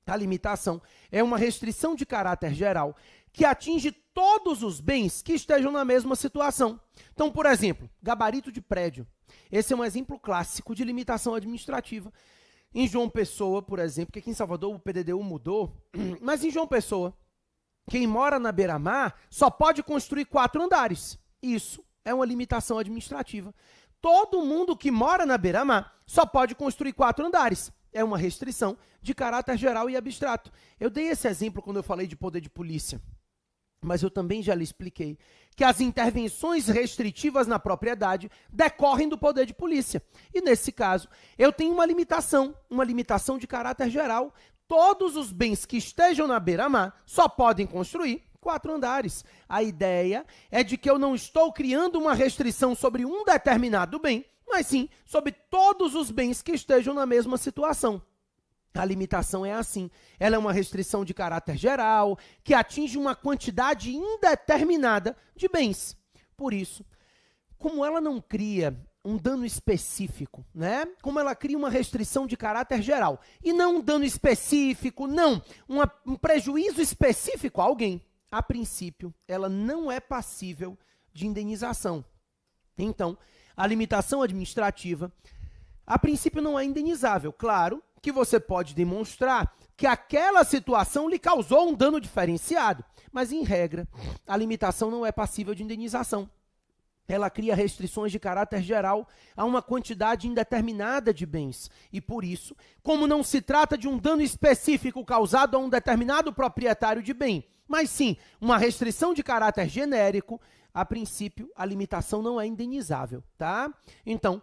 A limitação é uma restrição de caráter geral que atinge todos os bens que estejam na mesma situação. Então, por exemplo, gabarito de prédio. Esse é um exemplo clássico de limitação administrativa. Em João Pessoa, por exemplo, que aqui em Salvador o PDDU mudou, mas em João Pessoa, quem mora na beira-mar só pode construir 4 andares. Isso é uma limitação administrativa. Todo mundo que mora na beira-mar só pode construir 4 andares. É uma restrição de caráter geral e abstrato. Eu dei esse exemplo quando eu falei de poder de polícia, mas eu também já lhe expliquei que as intervenções restritivas na propriedade decorrem do poder de polícia. E nesse caso, eu tenho uma limitação de caráter geral. Todos os bens que estejam na beira-mar só podem construir 4 andares. A ideia é de que eu não estou criando uma restrição sobre um determinado bem, mas sim sobre todos os bens que estejam na mesma situação. A limitação é assim, ela é uma restrição de caráter geral, que atinge uma quantidade indeterminada de bens. Por isso, como ela não cria um dano específico, né? Como ela cria uma restrição de caráter geral, e não um dano específico, não, um prejuízo específico a alguém, a princípio, ela não é passível de indenização. Então, a limitação administrativa, a princípio, não é indenizável. Claro que você pode demonstrar que aquela situação lhe causou um dano diferenciado, mas, em regra, a limitação não é passível de indenização. Ela cria restrições de caráter geral a uma quantidade indeterminada de bens. E, por isso, como não se trata de um dano específico causado a um determinado proprietário de bem, mas sim uma restrição de caráter genérico, a princípio, a limitação não é indenizável, tá? Então,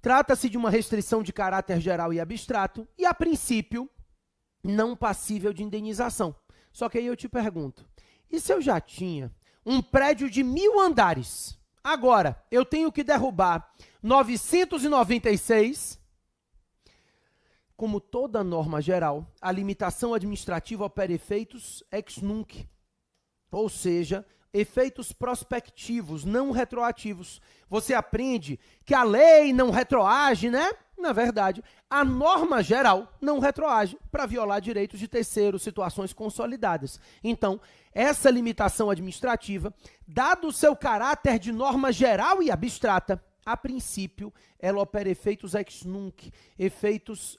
trata-se de uma restrição de caráter geral e abstrato e, a princípio, não passível de indenização. Só que aí eu te pergunto, e se eu já tinha um prédio de 1000 andares? Agora, eu tenho que derrubar 996. Como toda norma geral, a limitação administrativa opera efeitos ex nunc, ou seja, efeitos prospectivos, não retroativos. Você aprende que a lei não retroage, né? Na verdade, a norma geral não retroage para violar direitos de terceiros, situações consolidadas. Então, essa limitação administrativa, dado o seu caráter de norma geral e abstrata, a princípio, ela opera efeitos ex nunc, efeitos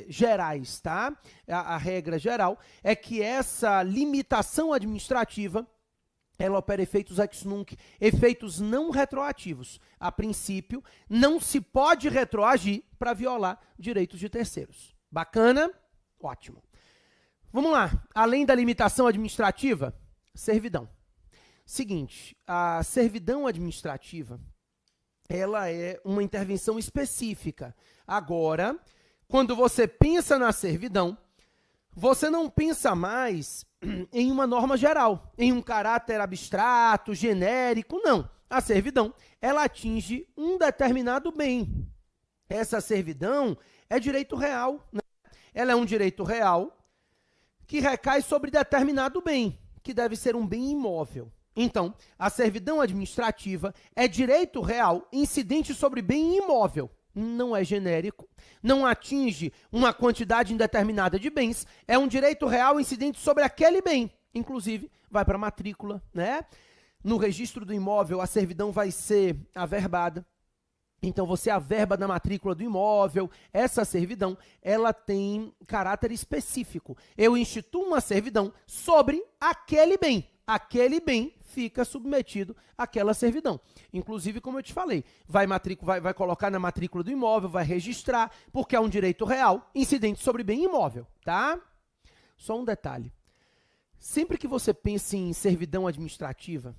gerais, tá? A regra geral é que essa limitação administrativa ela opera efeitos ex nunc, efeitos não retroativos. A princípio, não se pode retroagir para violar direitos de terceiros. Bacana? Ótimo. Vamos lá. Além da limitação administrativa, servidão. Seguinte, a servidão administrativa, ela é uma intervenção específica. Agora, quando você pensa na servidão, você não pensa mais em uma norma geral, em um caráter abstrato, genérico, não. A servidão, ela atinge um determinado bem. Essa servidão é direito real, né? Ela é um direito real que recai sobre determinado bem, que deve ser um bem imóvel. Então, a servidão administrativa é direito real incidente sobre bem imóvel. Não é genérico, não atinge uma quantidade indeterminada de bens, é um direito real incidente sobre aquele bem. Inclusive, vai para a matrícula, né? No registro do imóvel, a servidão vai ser averbada. Então, você averba na matrícula do imóvel. Essa servidão, ela tem caráter específico. Eu instituo uma servidão sobre aquele bem. Aquele bem fica submetido àquela servidão. Inclusive, como eu te falei, vai colocar na matrícula do imóvel, vai registrar, porque é um direito real incidente sobre bem imóvel, tá? Só um detalhe. Sempre que você pensa em servidão administrativa,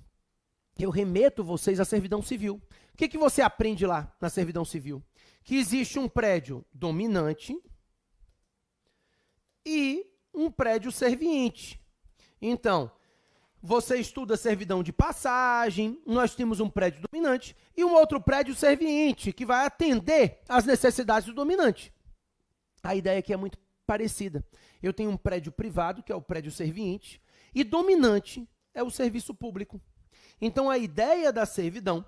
eu remeto vocês à servidão civil. O que você aprende lá na servidão civil? Que existe um prédio dominante e um prédio serviente. Então, você estuda servidão de passagem, nós temos um prédio dominante e um outro prédio serviente, que vai atender às necessidades do dominante. A ideia aqui é muito parecida. Eu tenho um prédio privado, que é o prédio serviente, e dominante é o serviço público. Então, a ideia da servidão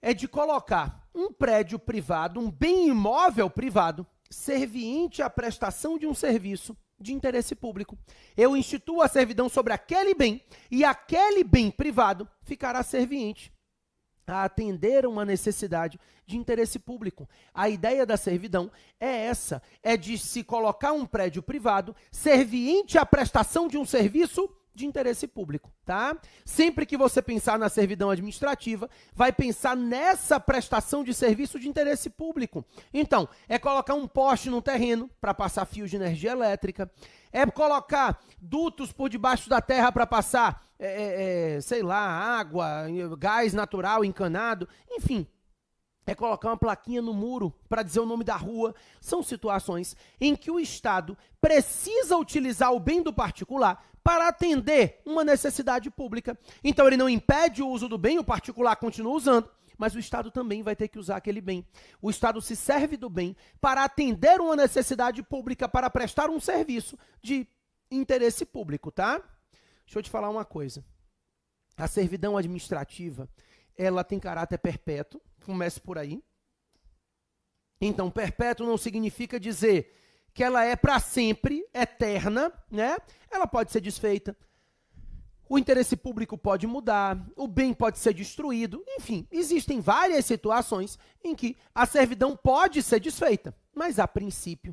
é de colocar um prédio privado, um bem imóvel privado, serviente à prestação de um serviço de interesse público. Eu instituo a servidão sobre aquele bem e aquele bem privado ficará serviente a atender uma necessidade de interesse público. A ideia da servidão é essa, é de se colocar um prédio privado serviente à prestação de um serviço de interesse público, tá? Sempre que você pensar na servidão administrativa, vai pensar nessa prestação de serviço de interesse público. Então, é colocar um poste no terreno para passar fios de energia elétrica, é colocar dutos por debaixo da terra para passar, sei lá, água, gás natural encanado, enfim. É colocar uma plaquinha no muro para dizer o nome da rua. São situações em que o Estado precisa utilizar o bem do particular para atender uma necessidade pública. Então, ele não impede o uso do bem, o particular continua usando, mas o Estado também vai ter que usar aquele bem. O Estado se serve do bem para atender uma necessidade pública, para prestar um serviço de interesse público, tá? Deixa eu te falar uma coisa. A servidão administrativa, ela tem caráter perpétuo, comece por aí. Então, perpétuo não significa dizer que ela é para sempre, eterna, né? Ela pode ser desfeita, o interesse público pode mudar, o bem pode ser destruído, enfim, existem várias situações em que a servidão pode ser desfeita, mas a princípio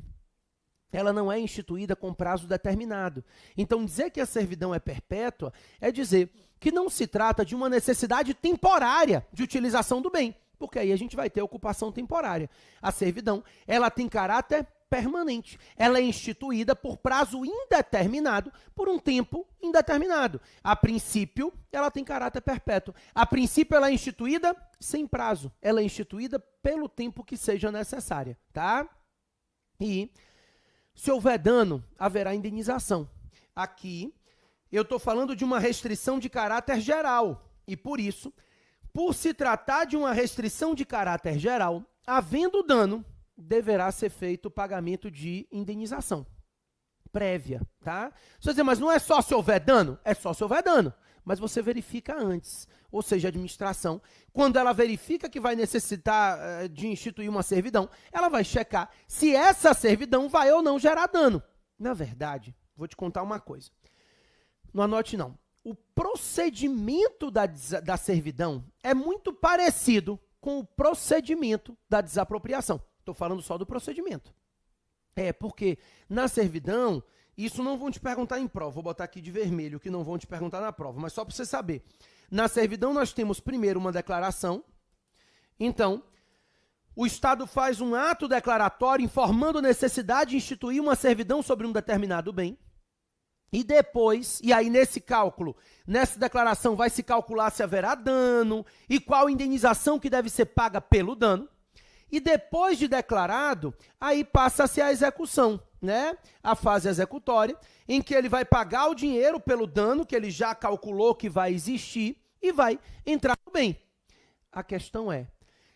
ela não é instituída com prazo determinado. Então, dizer que a servidão é perpétua é dizer que não se trata de uma necessidade temporária de utilização do bem, porque aí a gente vai ter ocupação temporária. A servidão, ela tem caráter permanente. Ela é instituída por prazo indeterminado, por um tempo indeterminado. A princípio, ela tem caráter perpétuo. A princípio, ela é instituída sem prazo. Ela é instituída pelo tempo que seja necessária, tá? E se houver dano, haverá indenização. Aqui, eu estou falando de uma restrição de caráter geral. E por isso, por se tratar de uma restrição de caráter geral, havendo dano, deverá ser feito o pagamento de indenização prévia, tá? Você vai dizer, mas não é só se houver dano? É só se houver dano, mas você verifica antes. Ou seja, a administração, quando ela verifica que vai necessitar de instituir uma servidão, ela vai checar se essa servidão vai ou não gerar dano. Na verdade, vou te contar uma coisa. Não anote não. O procedimento da servidão é muito parecido com o procedimento da desapropriação. Estou falando só do procedimento. Porque na servidão, isso não vão te perguntar em prova. Vou botar aqui de vermelho, que não vão te perguntar na prova, mas só para você saber. Na servidão, nós temos primeiro uma declaração. Então, o Estado faz um ato declaratório informando a necessidade de instituir uma servidão sobre um determinado bem. E depois, e aí nesse cálculo, nessa declaração vai se calcular se haverá dano e qual indenização que deve ser paga pelo dano. E depois de declarado, aí passa-se a execução, né? A fase executória, em que ele vai pagar o dinheiro pelo dano que ele já calculou que vai existir e vai entrar no bem. A questão é,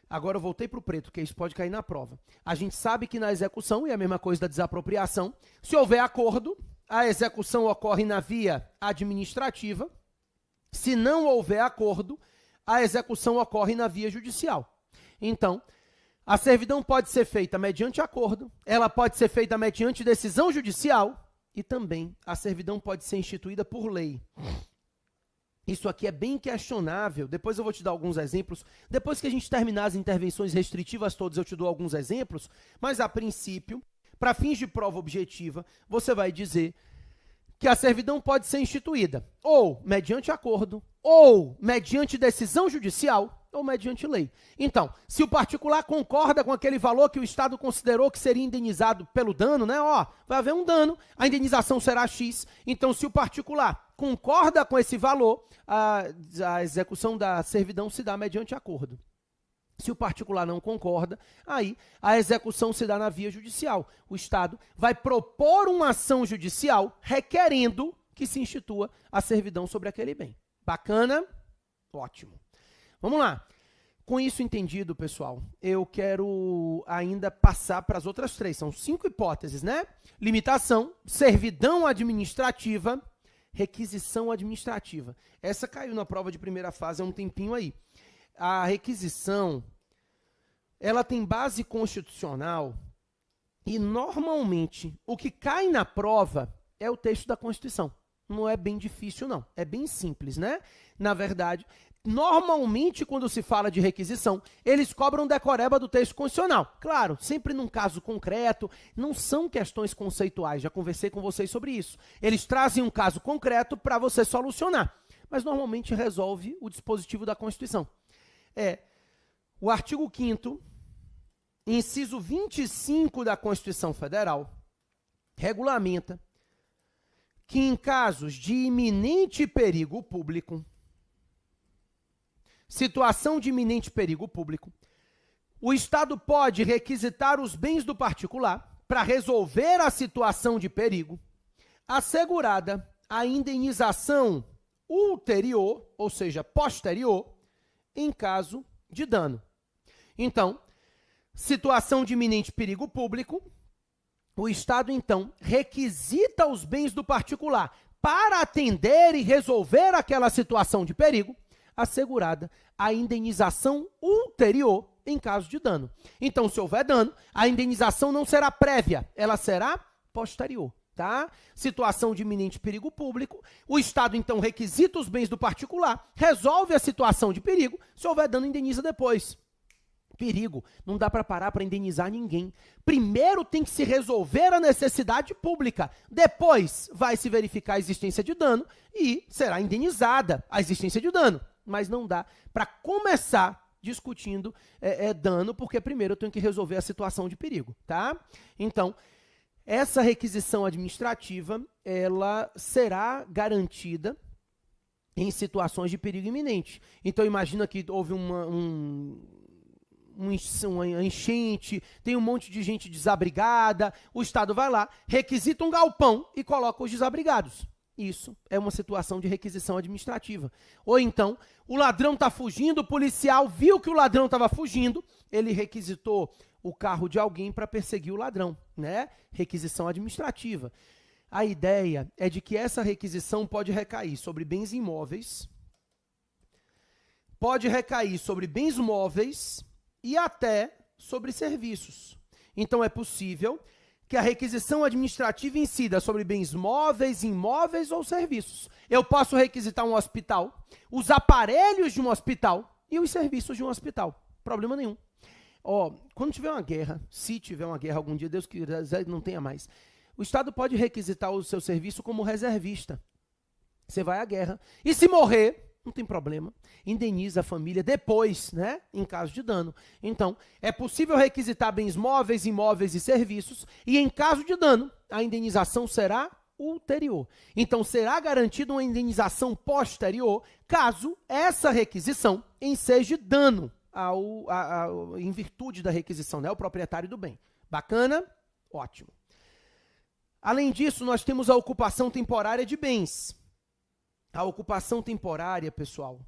agora eu voltei para o preto, que isso pode cair na prova. A gente sabe que na execução, e é a mesma coisa da desapropriação, se houver acordo, a execução ocorre na via administrativa. Se não houver acordo, a execução ocorre na via judicial. Então, a servidão pode ser feita mediante acordo, ela pode ser feita mediante decisão judicial e também a servidão pode ser instituída por lei. Isso aqui é bem questionável, depois eu vou te dar alguns exemplos. Depois que a gente terminar as intervenções restritivas todas, eu te dou alguns exemplos, mas a princípio, para fins de prova objetiva, você vai dizer que a servidão pode ser instituída ou mediante acordo, ou mediante decisão judicial, ou mediante lei. Então, se o particular concorda com aquele valor que o Estado considerou que seria indenizado pelo dano, né? Vai haver um dano, a indenização será X. Então, se o particular concorda com esse valor, a execução da servidão se dá mediante acordo. Se o particular não concorda, aí a execução se dá na via judicial. O Estado vai propor uma ação judicial requerendo que se institua a servidão sobre aquele bem. Bacana? Ótimo. Vamos lá. Com isso entendido, pessoal, eu quero ainda passar para as outras três. São 5 hipóteses, né? Limitação, servidão administrativa, requisição administrativa. Essa caiu na prova de primeira fase há um tempinho aí. A requisição, ela tem base constitucional E, normalmente, o que cai na prova é o texto da Constituição. Não é bem difícil, não. É bem simples, né? Na verdade, normalmente, quando se fala de requisição, eles cobram decoreba do texto constitucional. Claro, sempre num caso concreto, não são questões conceituais, já conversei com vocês sobre isso. Eles trazem um caso concreto para você solucionar, mas normalmente resolve o dispositivo da Constituição. O artigo 5º, inciso 25 da Constituição Federal, regulamenta que em casos de iminente perigo público, situação de iminente perigo público, o Estado pode requisitar os bens do particular para resolver a situação de perigo, assegurada a indenização ulterior, ou seja, posterior, em caso de dano. Então, situação de iminente perigo público, o Estado, então, requisita os bens do particular para atender e resolver aquela situação de perigo, assegurada a indenização ulterior em caso de dano. Então, se houver dano, a indenização não será prévia, ela será posterior, tá? Situação de iminente perigo público, o Estado, então, requisita os bens do particular, resolve a situação de perigo, se houver dano, indeniza depois. Perigo, não dá para parar para indenizar ninguém. Primeiro tem que se resolver a necessidade pública, depois vai se verificar a existência de dano e será indenizada a existência de dano. Mas não dá para começar discutindo dano, porque primeiro eu tenho que resolver a situação de perigo, tá? Então, essa requisição administrativa, ela será garantida em situações de perigo iminente. Então, imagina que houve uma enchente, tem um monte de gente desabrigada, o Estado vai lá, requisita um galpão e coloca os desabrigados. Isso é uma situação de requisição administrativa. Ou então, o ladrão está fugindo, o policial viu que o ladrão estava fugindo, ele requisitou o carro de alguém para perseguir o ladrão, né? Requisição administrativa. A ideia é de que essa requisição pode recair sobre bens imóveis, pode recair sobre bens móveis e até sobre serviços. Então, é possível que a requisição administrativa incida sobre bens móveis, imóveis ou serviços. Eu posso requisitar um hospital, os aparelhos de um hospital e os serviços de um hospital. Problema nenhum. Quando tiver uma guerra, se tiver uma guerra algum dia, Deus quiser, não tenha mais, o Estado pode requisitar o seu serviço como reservista. Você vai à guerra. E se morrer, não tem problema, indeniza a família depois, né, em caso de dano. Então, é possível requisitar bens móveis, imóveis e serviços, e em caso de dano, a indenização será ulterior. Então, será garantida uma indenização posterior, caso essa requisição enseje dano em virtude da requisição, né, ao proprietário do bem. Bacana? Ótimo. Além disso, nós temos a ocupação temporária de bens. A ocupação temporária, pessoal,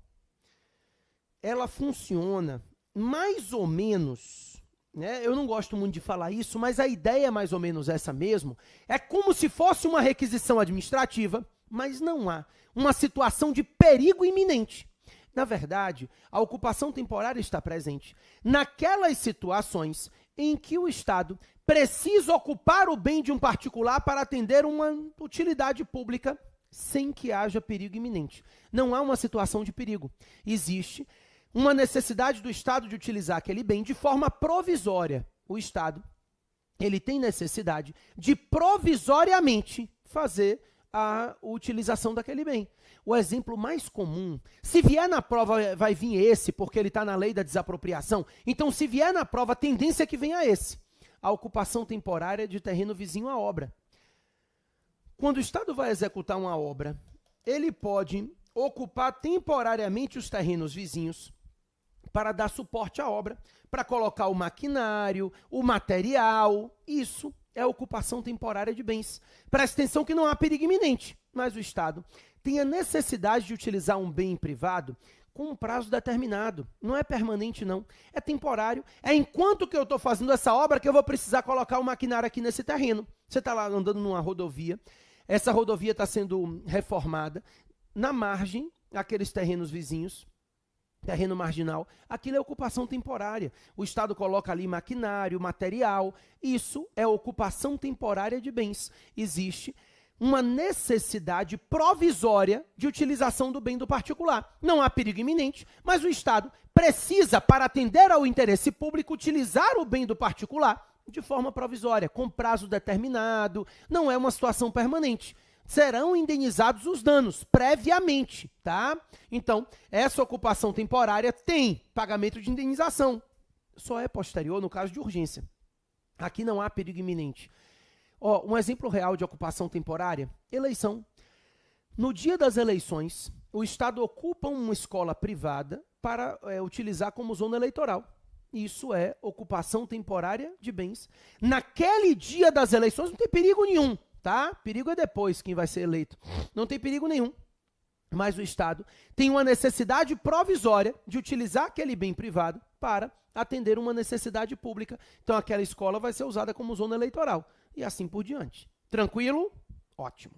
ela funciona mais ou menos, né? Eu não gosto muito de falar isso, mas a ideia é mais ou menos essa mesmo. É como se fosse uma requisição administrativa, mas não há uma situação de perigo iminente. Na verdade, a ocupação temporária está presente naquelas situações em que o Estado precisa ocupar o bem de um particular para atender uma utilidade pública sem que haja perigo iminente. Não há uma situação de perigo. Existe uma necessidade do Estado de utilizar aquele bem de forma provisória. O Estado, ele tem necessidade de provisoriamente fazer a utilização daquele bem. O exemplo mais comum, se vier na prova, vai vir esse, porque ele está na lei da desapropriação. Então, se vier na prova, a tendência é que venha esse. A ocupação temporária de terreno vizinho à obra. Quando o Estado vai executar uma obra, ele pode ocupar temporariamente os terrenos vizinhos para dar suporte à obra, para colocar o maquinário, o material. Isso é ocupação temporária de bens. Preste atenção que não há perigo iminente, mas o Estado tem a necessidade de utilizar um bem privado com um prazo determinado. Não é permanente, não. É temporário. É enquanto que eu estou fazendo essa obra que eu vou precisar colocar o maquinário aqui nesse terreno. Você está lá andando numa rodovia, essa rodovia está sendo reformada, na margem, aqueles terrenos vizinhos, terreno marginal, aquilo é ocupação temporária. O Estado coloca ali maquinário, material, isso é ocupação temporária de bens. Existe uma necessidade provisória de utilização do bem do particular. Não há perigo iminente, mas o Estado precisa, para atender ao interesse público, utilizar o bem do particular de forma provisória, com prazo determinado, não é uma situação permanente. Serão indenizados os danos previamente, tá? Então, essa ocupação temporária tem pagamento de indenização. Só é posterior no caso de urgência. Aqui não há perigo iminente. Ó, um exemplo real de ocupação temporária, eleição. No dia das eleições, o Estado ocupa uma escola privada para utilizar como zona eleitoral. Isso é ocupação temporária de bens. Naquele dia das eleições não tem perigo nenhum. Tá? Perigo é depois quem vai ser eleito. Não tem perigo nenhum. Mas o Estado tem uma necessidade provisória de utilizar aquele bem privado para atender uma necessidade pública. Então aquela escola vai ser usada como zona eleitoral. E assim por diante. Tranquilo? Ótimo.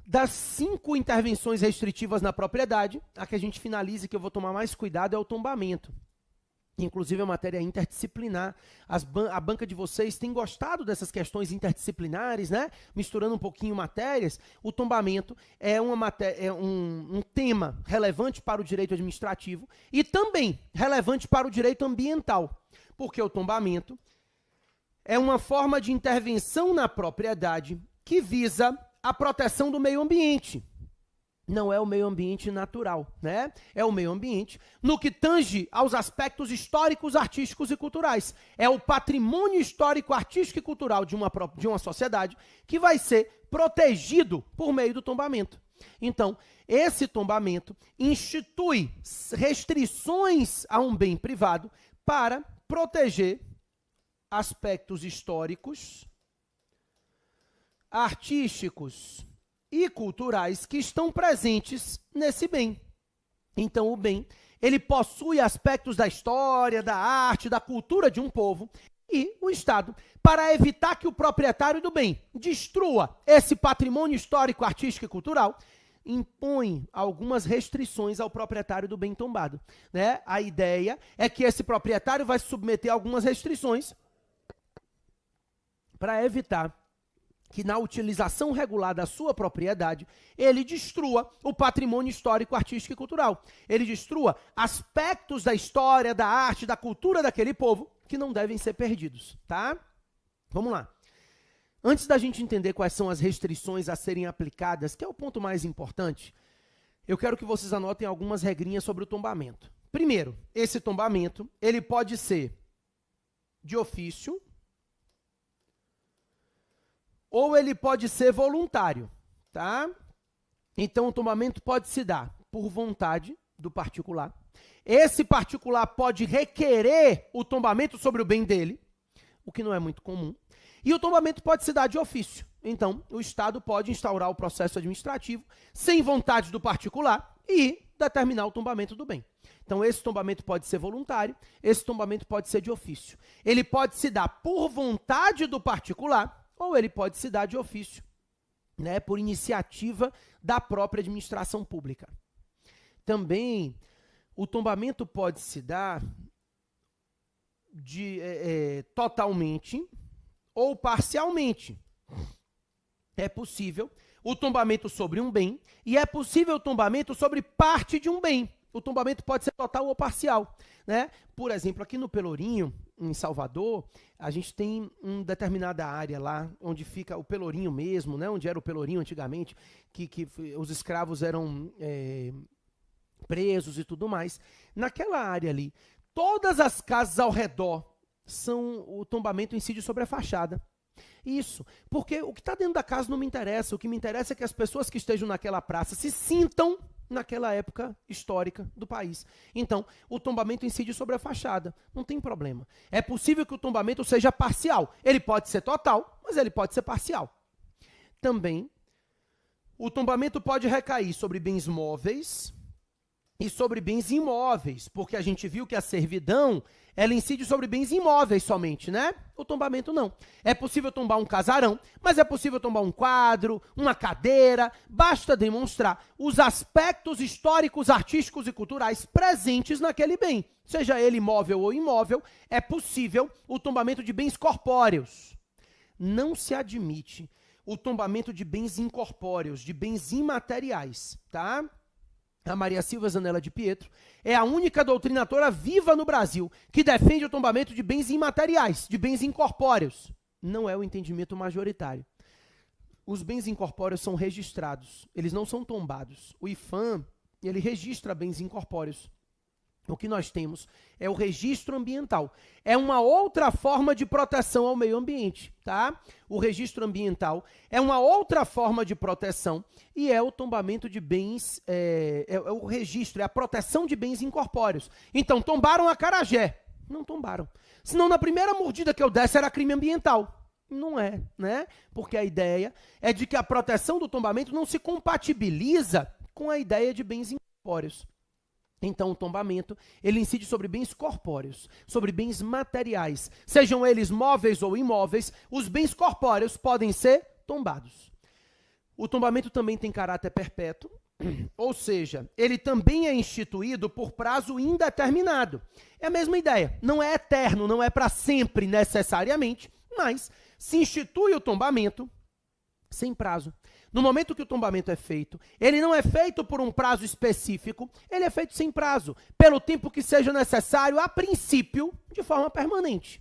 Das 5 intervenções restritivas na propriedade, a que a gente finaliza e que eu vou tomar mais cuidado é o tombamento. Inclusive, a matéria interdisciplinar. A banca de vocês tem gostado dessas questões interdisciplinares, né? Misturando um pouquinho matérias. O tombamento é um tema relevante para o direito administrativo e também relevante para o direito ambiental, porque o tombamento é uma forma de intervenção na propriedade que visa a proteção do meio ambiente. Não é o meio ambiente natural, né? É o meio ambiente no que tange aos aspectos históricos, artísticos e culturais. É o patrimônio histórico, artístico e cultural de uma sociedade que vai ser protegido por meio do tombamento. Então, esse tombamento institui restrições a um bem privado para proteger aspectos históricos, artísticos e culturais que estão presentes nesse bem. Então, o bem, ele possui aspectos da história, da arte, da cultura de um povo, e o Estado, para evitar que o proprietário do bem destrua esse patrimônio histórico, artístico e cultural, impõe algumas restrições ao proprietário do bem tombado, né? A ideia é que esse proprietário vai se submeter a algumas restrições para evitar que na utilização regular da sua propriedade, ele destrua o patrimônio histórico, artístico e cultural. Ele destrua aspectos da história, da arte, da cultura daquele povo que não devem ser perdidos, tá? Vamos lá. Antes da gente entender quais são as restrições a serem aplicadas, que é o ponto mais importante, eu quero que vocês anotem algumas regrinhas sobre o tombamento. Primeiro, esse tombamento, ele pode ser de ofício, ou ele pode ser voluntário, tá? Então, o tombamento pode se dar por vontade do particular. Esse particular pode requerer o tombamento sobre o bem dele, o que não é muito comum. E o tombamento pode se dar de ofício. Então, o Estado pode instaurar o processo administrativo sem vontade do particular e determinar o tombamento do bem. Então, esse tombamento pode ser voluntário, esse tombamento pode ser de ofício. Ele pode se dar por vontade do particular, ou ele pode se dar de ofício, né, por iniciativa da própria administração pública. Também, o tombamento pode se dar totalmente ou parcialmente. É possível o tombamento sobre um bem e é possível o tombamento sobre parte de um bem. O tombamento pode ser total ou parcial, né? Por exemplo, aqui no Pelourinho, em Salvador, a gente tem uma determinada área lá, onde fica o Pelourinho mesmo, né? Onde era o Pelourinho antigamente, que os escravos eram presos e tudo mais. Naquela área ali, todas as casas ao redor, o tombamento incide sobre a fachada. Isso, porque o que está dentro da casa não me interessa, o que me interessa é que as pessoas que estejam naquela praça se sintam naquela época histórica do país. Então, o tombamento incide sobre a fachada, não tem problema. É possível que o tombamento seja parcial, ele pode ser total, mas ele pode ser parcial. Também, o tombamento pode recair sobre bens móveis, e sobre bens imóveis, porque a gente viu que a servidão, ela incide sobre bens imóveis somente, né? O tombamento não. É possível tombar um casarão, mas é possível tombar um quadro, uma cadeira, basta demonstrar os aspectos históricos, artísticos e culturais presentes naquele bem. Seja ele móvel ou imóvel, é possível o tombamento de bens corpóreos. Não se admite o tombamento de bens incorpóreos, de bens imateriais, tá? A Maria Silva Zanella de Pietro é a única doutrinadora viva no Brasil que defende o tombamento de bens imateriais, de bens incorpóreos. Não é o entendimento majoritário. Os bens incorpóreos são registrados, eles não são tombados. O IFAM, ele registra bens incorpóreos. O que nós temos é o registro ambiental. É uma outra forma de proteção ao meio ambiente, tá? O registro ambiental é uma outra forma de proteção e é o tombamento de bens, é o registro, é a proteção de bens incorpóreos. Então, tombaram a acarajé? Não tombaram. Senão, na primeira mordida que eu desse, era crime ambiental. Não é, né? Porque a ideia é de que a proteção do tombamento não se compatibiliza com a ideia de bens incorpóreos. Então, o tombamento, ele incide sobre bens corpóreos, sobre bens materiais. Sejam eles móveis ou imóveis, os bens corpóreos podem ser tombados. O tombamento também tem caráter perpétuo, ou seja, ele também é instituído por prazo indeterminado. É a mesma ideia, não é eterno, não é para sempre necessariamente, mas se institui o tombamento sem prazo. No momento que o tombamento é feito, ele não é feito por um prazo específico, ele é feito sem prazo, pelo tempo que seja necessário, a princípio, de forma permanente.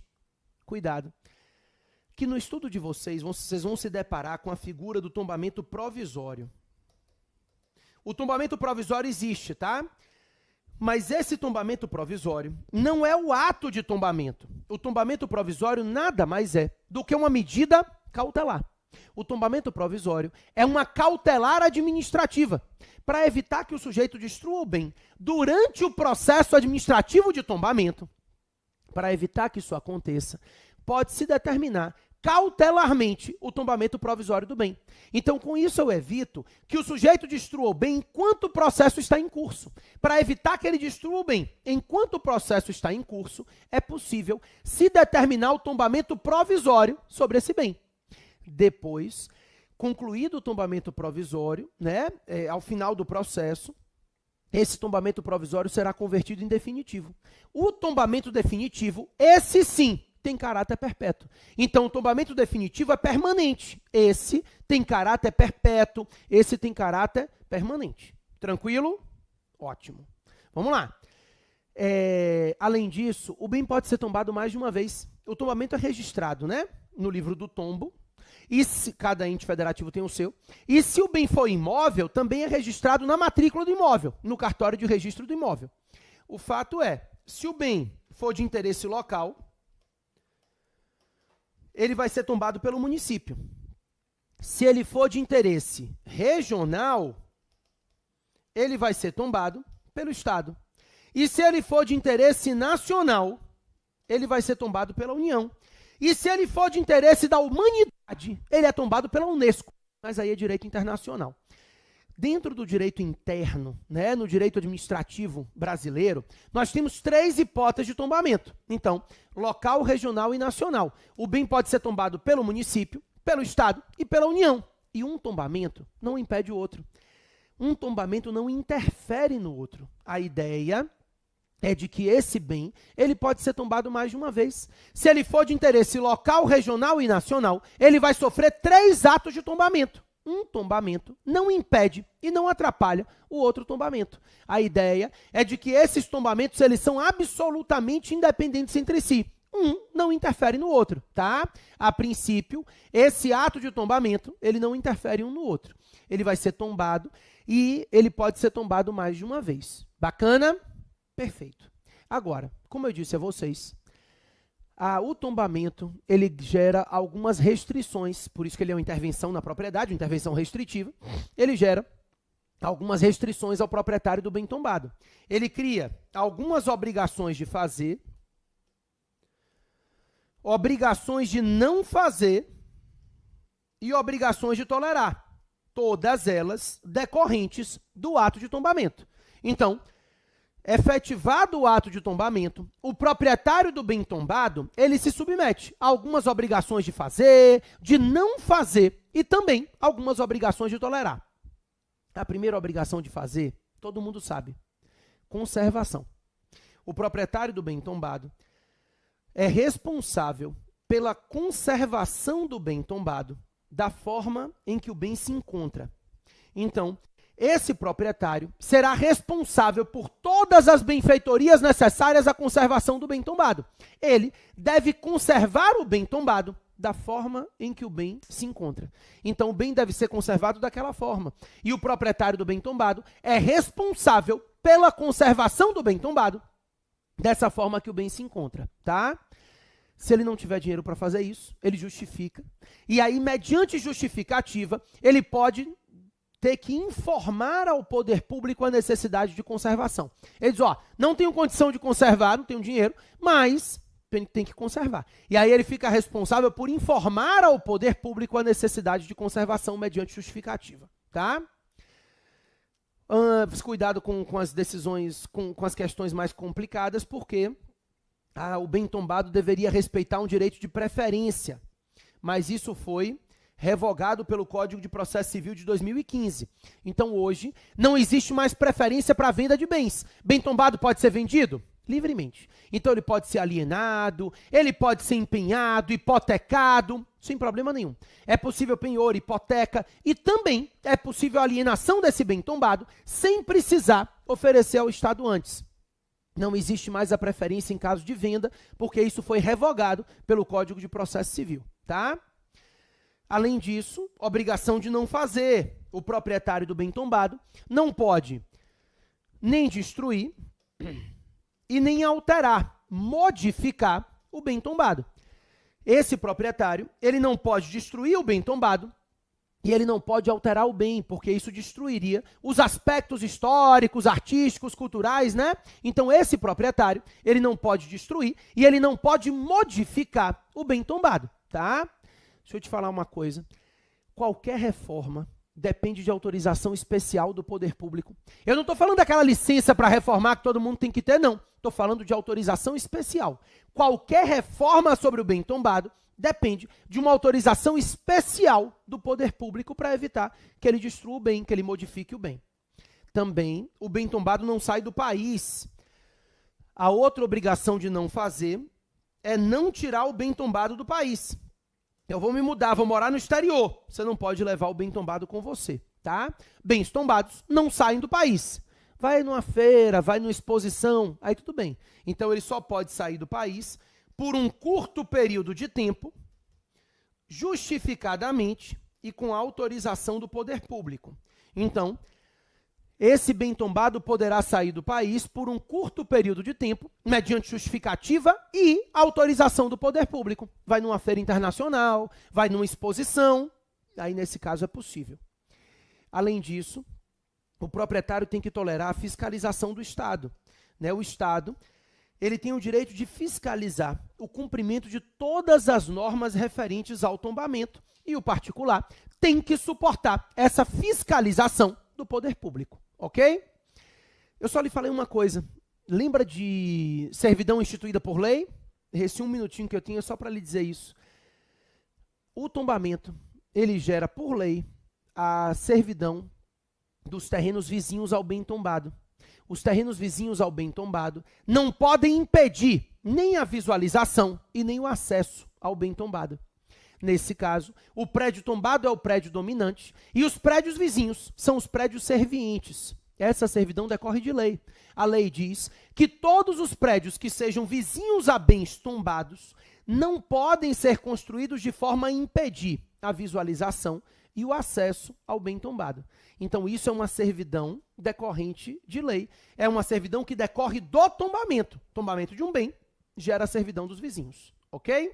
Cuidado, que no estudo de vocês vão se deparar com a figura do tombamento provisório. O tombamento provisório existe, tá? Mas esse tombamento provisório não é o ato de tombamento. O tombamento provisório nada mais é do que uma medida cautelar. O tombamento provisório é uma cautelar administrativa para evitar que o sujeito destrua o bem durante o processo administrativo de tombamento. Para evitar que isso aconteça, pode-se determinar cautelarmente o tombamento provisório do bem. Então, com isso, eu evito que o sujeito destrua o bem enquanto o processo está em curso. Para evitar que ele destrua o bem enquanto o processo está em curso, é possível se determinar o tombamento provisório sobre esse bem. Depois, concluído o tombamento provisório, né, ao final do processo, esse tombamento provisório será convertido em definitivo. O tombamento definitivo, esse sim, tem caráter perpétuo. Então, o tombamento definitivo é permanente. Esse tem caráter perpétuo, esse tem caráter permanente. Tranquilo? Ótimo. Vamos lá. Além disso, o bem pode ser tombado mais de uma vez. O tombamento é registrado, né, no livro do tombo. E se cada ente federativo tem o seu. E se o bem for imóvel, também é registrado na matrícula do imóvel, no cartório de registro do imóvel. O fato é, se o bem for de interesse local, ele vai ser tombado pelo município. Se ele for de interesse regional, ele vai ser tombado pelo Estado. E se ele for de interesse nacional, ele vai ser tombado pela União. E se ele for de interesse da humanidade, ele é tombado pela Unesco. Mas aí é direito internacional. Dentro do direito interno, né, no direito administrativo brasileiro, nós temos 3 hipóteses de tombamento. Então, local, regional e nacional. O bem pode ser tombado pelo município, pelo Estado e pela União. E um tombamento não impede o outro. Um tombamento não interfere no outro. A ideia é de que esse bem, ele pode ser tombado mais de uma vez. Se ele for de interesse local, regional e nacional, ele vai sofrer 3 atos de tombamento. Um tombamento não impede e não atrapalha o outro tombamento. A ideia é de que esses tombamentos, eles são absolutamente independentes entre si. Um não interfere no outro, tá? A princípio, esse ato de tombamento, ele não interfere um no outro. Ele vai ser tombado e ele pode ser tombado mais de uma vez. Bacana? Perfeito. Agora, como eu disse a vocês, o tombamento, ele gera algumas restrições, por isso que ele é uma intervenção na propriedade, uma intervenção restritiva. Ele gera algumas restrições ao proprietário do bem tombado. Ele cria algumas obrigações de fazer, obrigações de não fazer e obrigações de tolerar, todas elas decorrentes do ato de tombamento. Então, efetivado o ato de tombamento, o proprietário do bem tombado, ele se submete a algumas obrigações de fazer, de não fazer e também algumas obrigações de tolerar. A primeira obrigação de fazer, todo mundo sabe, conservação. O proprietário do bem tombado é responsável pela conservação do bem tombado da forma em que o bem se encontra. Então, esse proprietário será responsável por todas as benfeitorias necessárias à conservação do bem tombado. Ele deve conservar o bem tombado da forma em que o bem se encontra. Então, o bem deve ser conservado daquela forma. E o proprietário do bem tombado é responsável pela conservação do bem tombado dessa forma que o bem se encontra, tá? Se ele não tiver dinheiro para fazer isso, ele justifica. E aí, mediante justificativa, ele pode ter que informar ao poder público a necessidade de conservação. Ele diz, ó, não tenho condição de conservar, não tenho dinheiro, mas tem que conservar. E aí ele fica responsável por informar ao poder público a necessidade de conservação mediante justificativa, tá? Cuidado com as decisões, com as questões mais complicadas, porque o bem tombado deveria respeitar um direito de preferência, mas isso foi revogado pelo Código de Processo Civil de 2015. Então, hoje, não existe mais preferência para a venda de bens. Bem tombado pode ser vendido livremente. Então, ele pode ser alienado, ele pode ser empenhado, hipotecado, sem problema nenhum. É possível penhor, hipoteca e também é possível a alienação desse bem tombado sem precisar oferecer ao Estado antes. Não existe mais a preferência em caso de venda, porque isso foi revogado pelo Código de Processo Civil, tá? Além disso, obrigação de não fazer. O proprietário do bem tombado não pode nem destruir e nem alterar, modificar o bem tombado. Esse proprietário, ele não pode destruir o bem tombado e ele não pode alterar o bem, porque isso destruiria os aspectos históricos, artísticos, culturais, né? Então, esse proprietário, ele não pode destruir e ele não pode modificar o bem tombado, tá? Deixa eu te falar uma coisa. Qualquer reforma depende de autorização especial do poder público. Eu não estou falando daquela licença para reformar que todo mundo tem que ter, não. Estou falando de autorização especial. Qualquer reforma sobre o bem tombado depende de uma autorização especial do poder público para evitar que ele destrua o bem, que ele modifique o bem. Também, o bem tombado não sai do país. A outra obrigação de não fazer é não tirar o bem tombado do país. Eu vou me mudar, vou morar no exterior. Você não pode levar o bem tombado com você, tá? Bens tombados não saem do país. Vai numa feira, vai numa exposição, aí tudo bem. Então, ele só pode sair do país por um curto período de tempo, justificadamente e com autorização do poder público. Então, esse bem tombado poderá sair do país por um curto período de tempo, mediante justificativa e autorização do poder público. Vai numa feira internacional, vai numa exposição, aí nesse caso é possível. Além disso, o proprietário tem que tolerar a fiscalização do Estado, né? O Estado, ele tem o direito de fiscalizar o cumprimento de todas as normas referentes ao tombamento e o particular tem que suportar essa fiscalização do poder público. Ok? Eu só lhe falei uma coisa. Lembra de servidão instituída por lei? Esse um minutinho que eu tinha só para lhe dizer isso. O tombamento, ele gera por lei a servidão dos terrenos vizinhos ao bem tombado. Os terrenos vizinhos ao bem tombado não podem impedir nem a visualização e nem o acesso ao bem tombado. Nesse caso, o prédio tombado é o prédio dominante e os prédios vizinhos são os prédios servientes. Essa servidão decorre de lei. A lei diz que todos os prédios que sejam vizinhos a bens tombados não podem ser construídos de forma a impedir a visualização e o acesso ao bem tombado. Então, isso é uma servidão decorrente de lei. É uma servidão que decorre do tombamento. Tombamento de um bem gera a servidão dos vizinhos. Ok?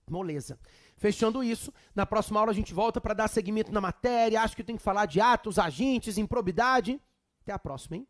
Moleza. Fechando isso, na próxima aula a gente volta para dar seguimento na matéria. Acho que tem que falar de atos, agentes, improbidade. Até a próxima, hein?